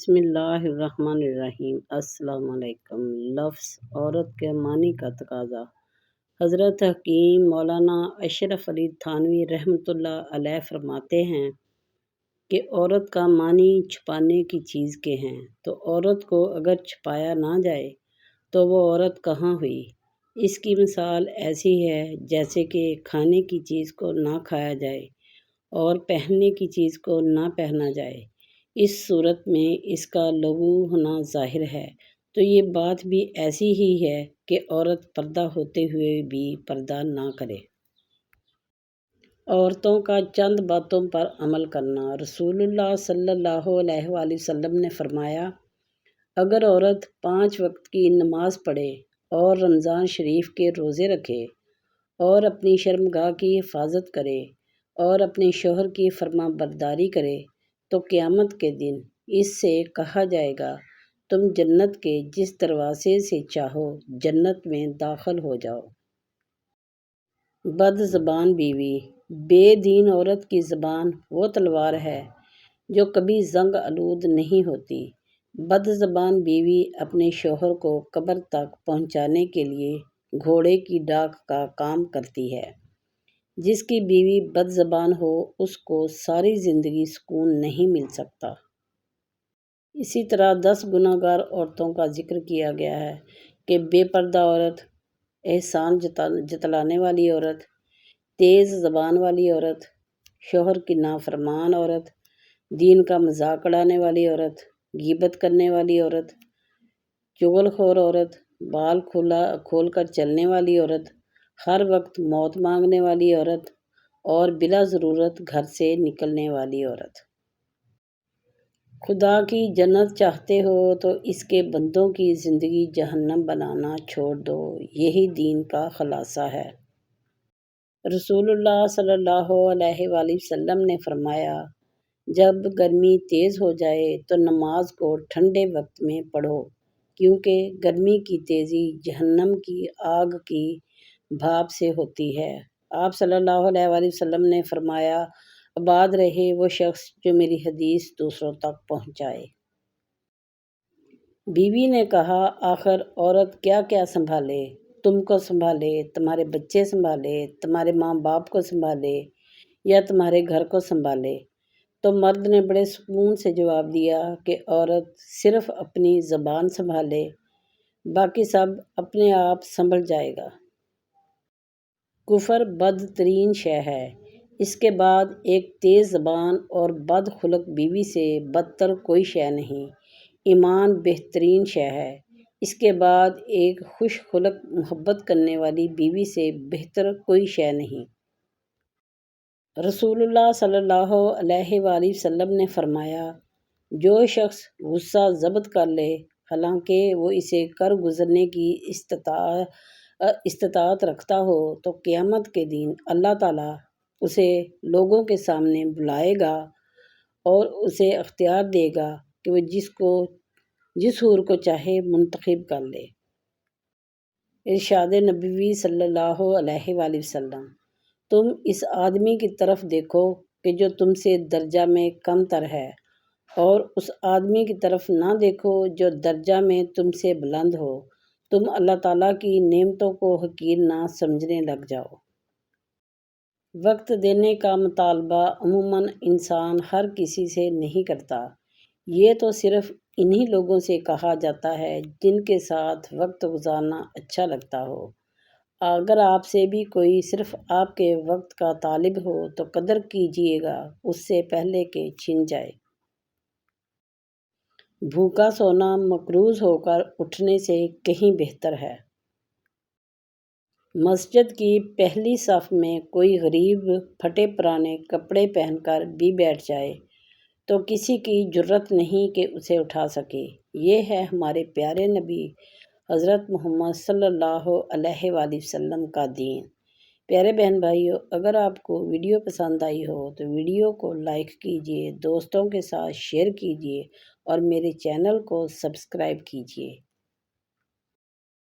بسم اللہ الرحمن الرحیم۔ السلام علیکم۔ لفظ عورت کے معنی کا تقاضا۔ حضرت حکیم مولانا اشرف علی تھانوی رحمۃ اللہ علیہ فرماتے ہیں کہ عورت کا معنی چھپانے کی چیز کے ہیں، تو عورت کو اگر چھپایا نہ جائے تو وہ عورت کہاں ہوئی؟ اس کی مثال ایسی ہے جیسے کہ کھانے کی چیز کو نہ کھایا جائے اور پہننے کی چیز کو نہ پہنا جائے۔ اس صورت میں اس کا لغو ہونا ظاہر ہے، تو یہ بات بھی ایسی ہی ہے کہ عورت پردہ ہوتے ہوئے بھی پردہ نہ کرے۔ عورتوں کا چند باتوں پر عمل کرنا۔ رسول اللہ صلی اللہ علیہ وآلہ وسلم نے فرمایا، اگر عورت 5 وقت کی نماز پڑھے اور رمضان شریف کے روزے رکھے اور اپنی شرمگاہ کی حفاظت کرے اور اپنے شوہر کی فرما برداری کرے تو قیامت کے دن اس سے کہا جائے گا، تم جنت کے جس دروازے سے چاہو جنت میں داخل ہو جاؤ۔ بد زبان بیوی۔ بے دین عورت کی زبان وہ تلوار ہے جو کبھی زنگ آلود نہیں ہوتی۔ بد زبان بیوی اپنے شوہر کو قبر تک پہنچانے کے لیے گھوڑے کی ڈاک کا کام کرتی ہے۔ جس کی بیوی بد زبان ہو اس کو ساری زندگی سکون نہیں مل سکتا۔ اسی طرح 10 گناہ گار عورتوں کا ذکر کیا گیا ہے کہ بے پردہ عورت، احسان جتلانے والی عورت، تیز زبان والی عورت، شوہر کی نافرمان عورت، دین کا مذاق اڑانے والی عورت، غیبت کرنے والی عورت، چغل خور عورت، بال کھول کر چلنے والی عورت، ہر وقت موت مانگنے والی عورت اور بلا ضرورت گھر سے نکلنے والی عورت۔ خدا کی جنت چاہتے ہو تو اس کے بندوں کی زندگی جہنم بنانا چھوڑ دو، یہی دین کا خلاصہ ہے۔ رسول اللہ صلی اللہ علیہ وآلہ وسلم نے فرمایا، جب گرمی تیز ہو جائے تو نماز کو ٹھنڈے وقت میں پڑھو، کیونکہ گرمی کی تیزی جہنم کی آگ کی بھاپ سے ہوتی ہے۔ آپ صلی اللہ علیہ وآلہ وسلم نے فرمایا، آباد رہے وہ شخص جو میری حدیث دوسروں تک پہنچائے۔ بیوی نے کہا، آخر عورت کیا کیا سنبھالے؟ تم کو سنبھالے، تمہارے بچے سنبھالے، تمہارے ماں باپ کو سنبھالے یا تمہارے گھر کو سنبھالے؟ تو مرد نے بڑے سکون سے جواب دیا کہ عورت صرف اپنی زبان سنبھالے، باقی سب اپنے آپ سنبھل جائے گا۔ کفر بدترین شے ہے، اس کے بعد ایک تیز زبان اور بد خلق بیوی سے بدتر کوئی شے نہیں۔ ایمان بہترین شے ہے، اس کے بعد ایک خوش خلق محبت کرنے والی بیوی سے بہتر کوئی شے نہیں۔ رسول اللہ صلی اللہ علیہ وآلہ وسلم نے فرمایا، جو شخص غصہ ضبط کر لے حالانکہ وہ اسے کر گزرنے کی استطاعت رکھتا ہو تو قیامت کے دن اللہ تعالیٰ اسے لوگوں کے سامنے بلائے گا اور اسے اختیار دے گا کہ وہ جس حور کو چاہے منتخب کر لے۔ ارشاد نبوی صلی اللہ علیہ وآلہ وسلم، تم اس آدمی کی طرف دیکھو کہ جو تم سے درجہ میں کم تر ہے، اور اس آدمی کی طرف نہ دیکھو جو درجہ میں تم سے بلند ہو، تم اللہ تعالیٰ کی نعمتوں کو حقیر نہ سمجھنے لگ جاؤ۔ وقت دینے کا مطالبہ عموماً انسان ہر کسی سے نہیں کرتا، یہ تو صرف انہی لوگوں سے کہا جاتا ہے جن کے ساتھ وقت گزارنا اچھا لگتا ہو۔ اگر آپ سے بھی کوئی صرف آپ کے وقت کا طالب ہو تو قدر کیجیے گا اس سے پہلے کہ چھن جائے۔ بھوکا سونا مقروض ہو کر اٹھنے سے کہیں بہتر ہے۔ مسجد کی پہلی صف میں کوئی غریب پھٹے پرانے کپڑے پہن کر بھی بیٹھ جائے تو کسی کی جرأت نہیں کہ اسے اٹھا سکے۔ یہ ہے ہمارے پیارے نبی حضرت محمد صلی اللہ علیہ وآلہ وسلم کا دین۔ پیارے بہن بھائیو، اگر آپ کو ویڈیو پسند آئی ہو تو ویڈیو کو لائک کیجیے، دوستوں کے ساتھ شیئر کیجیے اور میرے چینل کو سبسکرائب کیجیے۔